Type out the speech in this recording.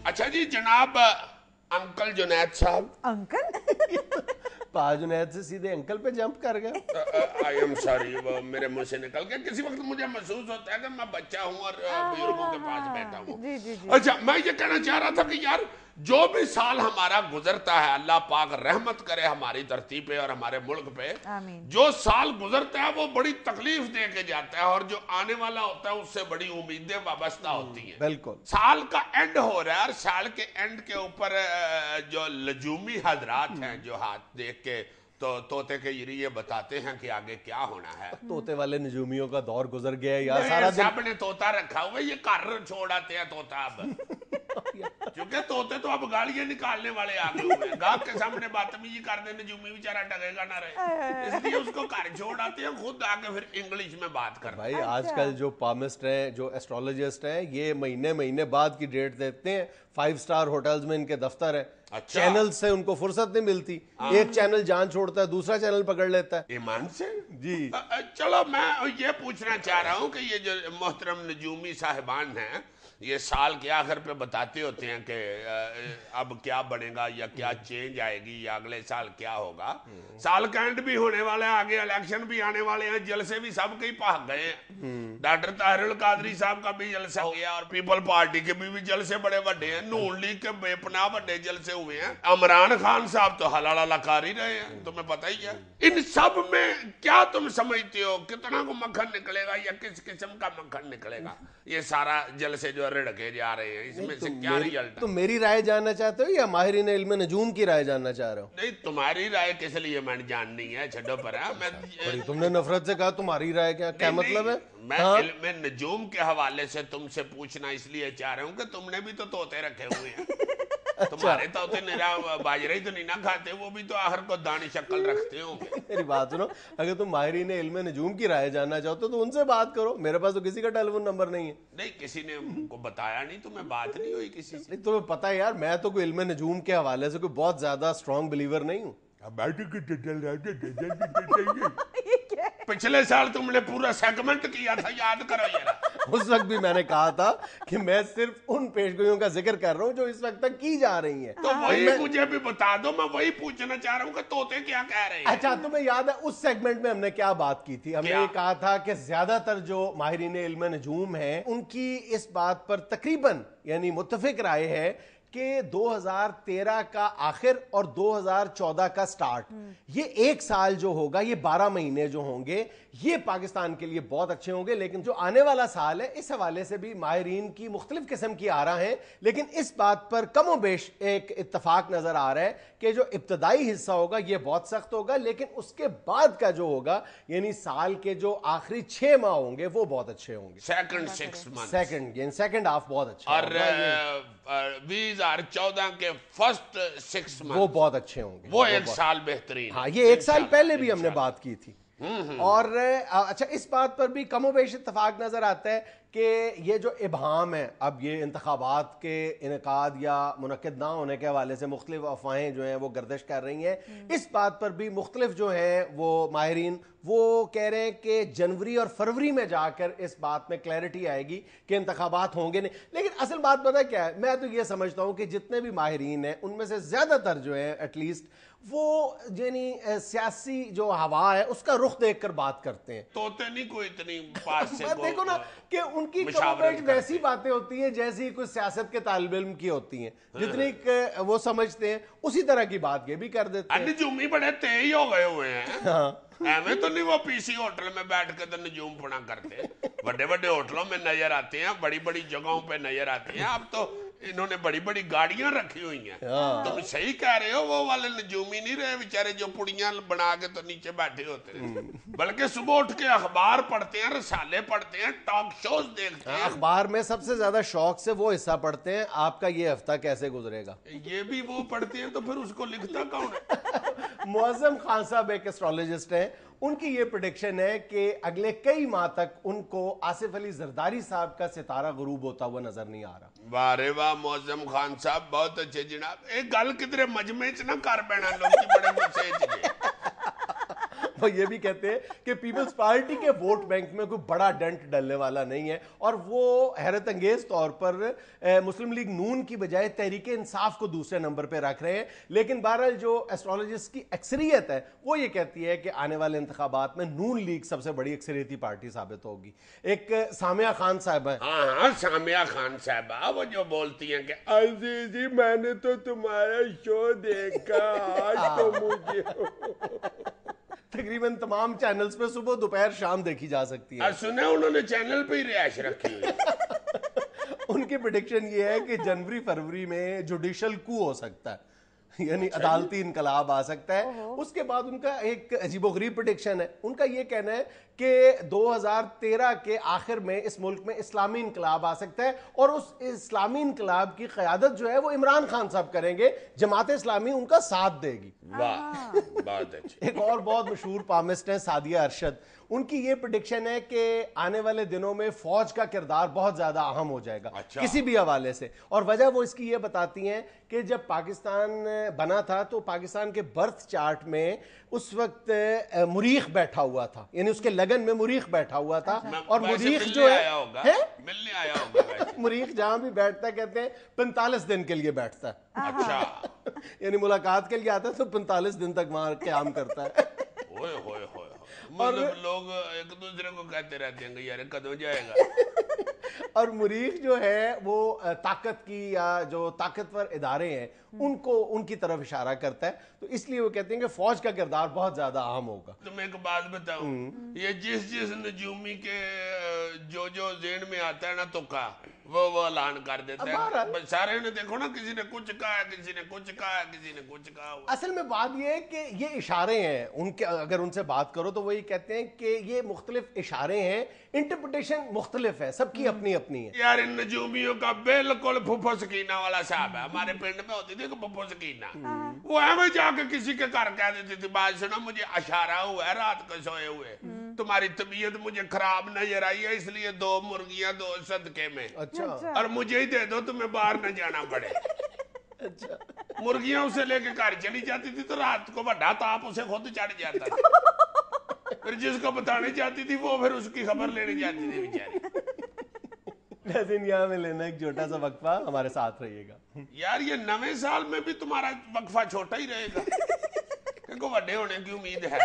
अच्छा जी जनाब अंकल जुनैद साहब। अंकल पा जुनैद से सीधे अंकल पे जंप कर गया। आई एम सॉरी, वो मेरे मुंह से निकल गया। किसी वक्त मुझे महसूस होता है कि मैं बच्चा हूँ और बुजुर्गों के पास बैठा हूँ। जी जी जी। अच्छा, मैं ये कहना चाह रहा था कि यार जो भी साल हमारा गुजरता है, अल्लाह पाक रहमत करे हमारी धरती पे और हमारे मुल्क पे। आमीन। जो साल गुजरता है वो बड़ी तकलीफ दे के जाता है, और जो आने वाला होता है उससे बड़ी उम्मीदें वाबस्ता होती हैं। बिल्कुल। साल का एंड हो रहा है और साल के एंड के ऊपर जो लजूमी हजरात हैं जो हाथ देख के तो तोते के जरिए बताते हैं कि आगे क्या होना है। तोते वाले नजूमियों का दौर गुजर गया है यार। सारा दिन सब ने तोता रखा हुआ है, ये घर छोड़ आते हैं तोता अब। क्योंकि तोते तो अब गालियां निकालने वाले आ गए हुए हैं। गांव के सामने बदतमीजी कर दे नजूमी बेचारा डगेगा ना रहे, इसलिए उसको घर छोड़ आते हैं, खुद आके फिर इंग्लिश में बात करते भाई हैं। आजकल जो पामिस्ट हैं, जो एस्ट्रोलॉजिस्ट हैं, ये महीने महीने बाद की डेट देते हैं। 5 स्टार होटल्स में इनके दफ्तर है। अच्छा। चैनल से उनको फुर्सत नहीं मिलती। एक चैनल जान छोड़ता है, दूसरा चैनल पकड़ लेता है। ईमान से जी। चलो मैं ये पूछना चाह रहा हूँ कि ये जो मोहतरम नजूमी साहिबान हैं, ये साल के आखिर पे बताते होते हैं कि अब क्या बनेगा या क्या चेंज आएगी या अगले साल क्या होगा। साल का एंड भी होने वाला है, आगे इलेक्शन भी आने वाले हैं, जलसे भी सब कई भाग गए हैं। डॉक्टर ताहिरुल कादरी साहब का भी जलसा हो गया और पीपल पार्टी के भी जलसे बड़े बड़े हैं। नून लीग के बेपनाह बड़े जलसे हुए हैं। इमरान खान साहब तो हलाला कर ही रहे हैं, तुम्हें पता ही है। इन सब में क्या तुम समझते हो, कितना को मक्खन निकलेगा या किस किस्म का मक्खन निकलेगा? ये सारा जलसे जो रिड़के जा रहे हैं, इसमें से क्या रिजल्ट? तो मेरी राय जानना चाहते हो या माहिरीन इल्म नजूम की राय जानना चाह रहे हो? नहीं, तुम्हारी राय किस लिए मैंने जाननी है, छड्डो पर है। बड़ी तुमने नफरत से कहा तुम्हारी राय, क्या मतलब है? मैं हाँ? इल्म नजूम के हवाले से तुमसे पूछना इसलिए चाह रहा हूँ कि तुमने भी तो तोते रखे हुए हैं। तुम्हारे तोते निरा बाजरा ही तो नहीं ना खाते, वो भी तो आखिर को दानी शक्ल रखते होंगे। मेरी बात सुनो, अगर तुम माहिरीन इल्म नजूम की राय जानना चाहते हो तो उनसे बात करो। मेरे पास तो किसी का टेलीफोन नंबर नहीं है। नहीं, किसी ने को बताया नहीं, तुम्हें बात नहीं हुई किसी से? नहीं, तुम्हें पता है यार, मैं तो कोई इल्म नजूम के हवाले से कोई बहुत ज्यादा स्ट्रॉन्ग बिलीवर नहीं हूँ। पिछले साल तुमने पूरा सेगमेंट किया था, याद करो यार। उस वक्त भी मैंने कहा था कि मैं सिर्फ उन पेशगोइयों का जिक्र कर रहा हूँ जो इस वक्त तक की जा रही हैं। तो वही मुझे भी बता दो, मैं वही पूछना चाह रहा हूँ कि तोते क्या कह रहे हैं। अच्छा, तुम्हें याद है उस सेगमेंट में हमने क्या बात की थी? हमने ये कहा था कि ज्यादातर जो माहिरीन इल्म नजूम हैं उनकी इस बात पर तकरीबन यानी मुत्तफिक राय है कि 2013 का आखिर और 2014 का स्टार्ट, ये एक साल जो होगा, ये 12 महीने जो होंगे, ये पाकिस्तान के लिए बहुत अच्छे होंगे। लेकिन जो आने वाला साल है, इस हवाले से भी माहिरीन की मुख्तलिफ किस्म की आरा हैं, लेकिन इस बात पर कम और बेश एक इत्तफाक नजर आ रहा है कि जो इब्तदाई हिस्सा होगा ये बहुत सख्त होगा, लेकिन उसके बाद का जो होगा यानी साल के जो आखिरी 6 माह होंगे वो बहुत अच्छे होंगे। सेकंड 6 मंथ, सेकंड हाफ बहुत अच्छा और 2014 के फर्स्ट 6 मंथ वो बहुत अच्छे होंगे। वो एक साल बेहतरीन। हाँ, ये एक साल पहले भी हमने बात की थी। और अच्छा, इस बात पर भी कमोबेश इत्तफाक नजर आता है कि ये जो इबहाम है, अब ये इंतखाबात के इनकाद या मुनक्किद ना होने के हवाले से मुख्तलिफ अफवाहें जो हैं वो गर्दिश कर रही हैं। इस बात पर भी मुख्तलिफ जो हैं वो माहिरीन वो कह रहे हैं कि जनवरी और फरवरी में जाकर इस बात में क्लैरिटी आएगी कि इंतखाबात होंगे नहीं। लेकिन असल बात पता क्या है, मैं तो ये समझता हूँ कि जितने भी माहिरीन हैं उनमें से ज्यादातर जो है एटलीस्ट वो यानी सियासी जो हवा है उसका रुख देखकर बात करते हैं। तोते नहीं कोई इतनी पास से देखो ना कि उनकी वैसी बातें होती हैं जैसी कोई सियासत के तालिब इल्म की होती हैं, जितनी वो समझते हैं उसी तरह की बात ये भी कर देते हैं। नजूमी बड़े तेज हो गए हुए हैं। हाँ। एवं तो नहीं वो पीसी होटल में बैठ के तो नजूम पढ़ा करते, बड़े बड़े होटलों में नजर आते हैं, बड़ी बड़ी जगहों पे नजर आते हैं। अब तो इन्होंने बड़ी बड़ी गाड़ियां रखी हुई हैं। तुम सही कह रहे हो, वो वाले नजूमी नहीं रहे बेचारे जो पुड़ियां बना के तो नीचे बैठे होते हैं, बल्कि सुबह उठ के अखबार पढ़ते हैं, रसाले पढ़ते हैं, टॉक शोज देखते हैं। अखबार में सबसे ज्यादा शौक से वो हिस्सा पढ़ते हैं, आपका ये हफ्ता कैसे गुजरेगा, ये भी वो पढ़ते हैं। तो फिर उसको लिखता कौन है? मुअज़्ज़म खान साहब एक एस्ट्रोलॉजिस्ट हैं, उनकी ये प्रेडिक्शन है कि अगले कई माह तक उनको आसिफ अली जरदारी साहब का सितारा गुरूब होता हुआ नजर नहीं आ रहा। वाह रे वाह, मुअज़्ज़म खान साहब बहुत अच्छे जनाब। एक गल किधरे मजमे च ना कर बैना, लोग बड़े गुस्से च। وہ یہ بھی کہتے ہیں کہ پیپلز پارٹی کے ووٹ بینک میں کوئی بڑا ڈنٹ ڈلنے والا نہیں ہے، اور وہ حیرت انگیز طور پر مسلم لیگ نون کی بجائے تحریک انصاف کو دوسرے نمبر پہ رکھ رہے ہیں۔ لیکن بہرحال جو ایسٹرولوجسٹ کی اکثریت ہے وہ یہ کہتی ہے کہ آنے والے انتخابات میں نون لیگ سب سے بڑی اکثریتی پارٹی ثابت ہوگی۔ ایک سامیہ خان صاحب ہیں، ہاں سامیہ خان صاحبہ، وہ جو بولتی ہیں کہ عزیزی میں نے تو تمہارا شو دیکھا، آج تو مجھے تقریباً تمام چینلز پہ صبح دوپہر شام دیکھی جا سکتی ہے۔ سنا انہوں نے چینل پہ ہی رہائش رکھی ہوئی ہے۔ ان کی پریڈکشن یہ ہے کہ جنوری فروری میں جوڈیشل کو ہو سکتا ہے، یعنی عدالتی انقلاب آ سکتا ہے۔ اس کے بعد ان کا ایک عجیب و غریب پریڈکشن ہے، ان کا یہ کہنا ہے کہ 2013 کے آخر میں اس ملک میں اسلامی انقلاب آ سکتا ہے، اور اس اسلامی انقلاب کی قیادت جو ہے وہ عمران خان صاحب کریں گے، جماعت اسلامی ان کا ساتھ دے گی۔ واہ بہت اچھی۔ ایک اور بہت مشہور پامسٹ ہیں سعدیہ ارشد، ان کی یہ پریڈکشن ہے کہ آنے والے دنوں میں فوج کا کردار بہت زیادہ اہم ہو جائے گا کسی بھی حوالے سے، اور وجہ وہ اس کی یہ بتاتی ہیں کہ جب پاکستان بنا تھا تو پاکستان کے برتھ چارٹ میں اس وقت مریخ بیٹھا ہوا تھا، یعنی اس کے لگن میں مریخ بیٹھا ہوا تھا، اور مریخ جو ہے ملنے آیا ہوگا، مریخ جہاں بھی بیٹھتا ہے کہتے ہیں 45 دن کے لیے بیٹھتا ہے، اچھا یعنی ملاقات کے لیے آتا ہے تو 45 دن تک وہاں قیام کرتا ہے۔ ہوئے ہوئے ہوئے، مطلب لوگ ایک دوسرے کو کہتے رہتے ہیں کہ یار کد ہو جائے گا۔ اور مریخ جو ہے وہ طاقت کی یا جو طاقتور ادارے ہیں ان کی طرف اشارہ کرتا ہے، تو اس لیے وہ کہتے ہیں کہ فوج کا کردار بہت زیادہ اہم ہوگا۔ تم ایک بات بتاؤں، یہ جس نجومی کے جو ذہن میں آتا ہے نا تو کا وہ اعلان کر دیتا ہے، سارے نے دیکھو نا، کسی نے کچھ کہا، کسی نے کچھ کہا، کسی نے کچھ کہا۔ اصل میں بات یہ ہے کہ یہ اشارے ہیں ان کے، اگر ان سے بات کرو تو وہ یہ کہتے ہیں کہ یہ مختلف اشارے ہیں، انٹرپریٹیشن مختلف ہے، سب کی اپنی اپنی ہے۔ یار ان نجومیوں کا بالکل پھپھو سکینہ والا صاحب ہے، ہمارے پنڈ میں ہوتی تھی کہ پھپھو سکینہ، وہ ایویں جا کے کسی کے گھر کہہ دیتی تھی بات سنو مجھے اشارہ ہوا ہے رات کو سوئے ہوئے، تمہاری طبیعت مجھے خراب نظر آئی ہے، اس لیے 2 مرغیاں 2 صدقے میں، اور مجھے ہی دے دو تمہیں باہر نہ جانا پڑے۔ مرغیاں اسے لے کے گھر چلی جاتی تھی تو رات کو بڑا تاپ اسے خود چڑھ جاتا تھا، پھر جس کو بتانے جاتی تھی وہ پھر اس کی خبر لینے جاتی تھی بیچاری۔ لیکن یہاں میں لینا ایک چھوٹا سا وقفہ، ہمارے ساتھ رہیے گا۔ یار یہ نویں سال میں بھی تمہارا وقفہ چھوٹا ہی رہے گا، کیونکہ بڑے ہونے کی امید ہے۔